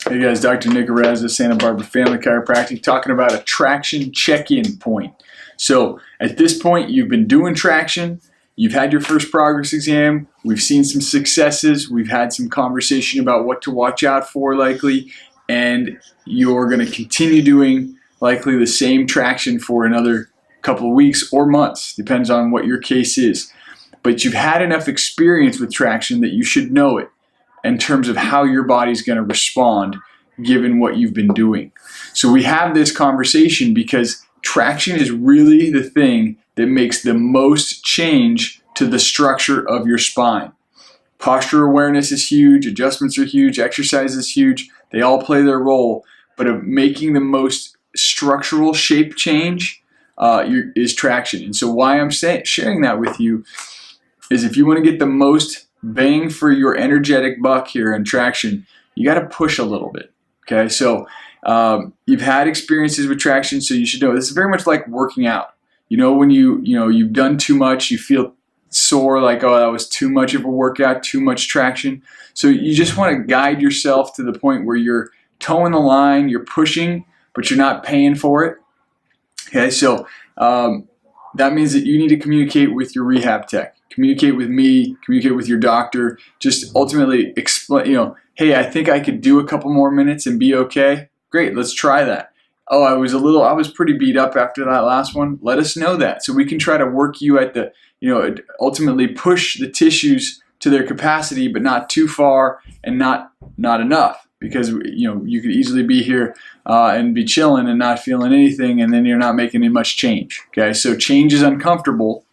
Hey guys, Dr. Nick Araza, Santa Barbara Family Chiropractic, talking about a traction check-in point. So at this point, you've been doing traction, you've had your first progress exam, we've seen some successes, we've had some conversation about what to watch out for likely, and you're going to continue doing likely the same traction for another couple of weeks or months, depends on what your case is. But you've had enough experience with traction that you should know it in terms of how your body's going to respond given what you've been doing. So we have this conversation because traction is really the thing that makes the most change to the structure of your spine. Posture awareness is huge, adjustments are huge, exercise is huge. They all play their role, but of making the most structural shape change is traction. And so why I'm sharing that with you is if you want to get the most bang for your energetic buck here in traction, you got to push a little bit. Okay, so you've had experiences with traction, so you should know this is very much like working out. You know, when you've done too much, you feel sore, like, oh, that was too much of a workout, too much traction. So you just want to guide yourself to the point where you're toeing the line, you're pushing, but you're not paying for it. Okay, so that means that you need to communicate with your rehab tech. Communicate with me, communicate with your doctor, just ultimately explain, hey, I think I could do a couple more minutes and be okay. Great, let's try that. Oh, I was pretty beat up after that last one. Let us know that so we can try to work you at the, ultimately push the tissues to their capacity, but not too far and not enough. Because you could easily be here and be chilling and not feeling anything, and then you're not making much change. Okay, so change is uncomfortable.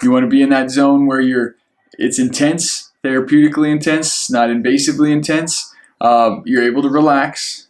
You want to be in that zone where it's intense, therapeutically intense, not invasively intense. You're able to relax,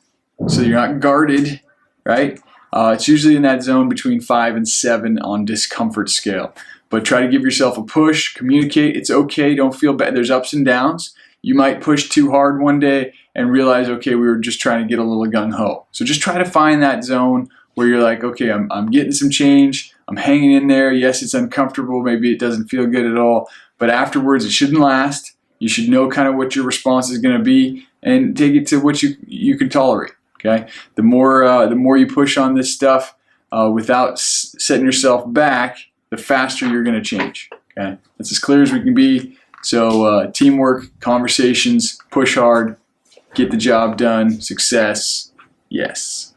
so you're not guarded, right? It's usually in that zone between 5 and 7 on discomfort scale. But try to give yourself a push, communicate. It's okay, don't feel bad. There's ups and downs. You might push too hard one day and realize, okay, we were just trying to get a little gung-ho. So just try to find that zone where you're like, okay, I'm getting some change, I'm hanging in there. Yes, it's uncomfortable, maybe it doesn't feel good at all, but afterwards it shouldn't last. You should know kind of what your response is going to be and take it to what you can tolerate. Okay, the more you push on this stuff without setting yourself back, the faster you're going to change. Okay, that's as clear as we can be. So teamwork, conversations, push hard, get the job done, success, yes.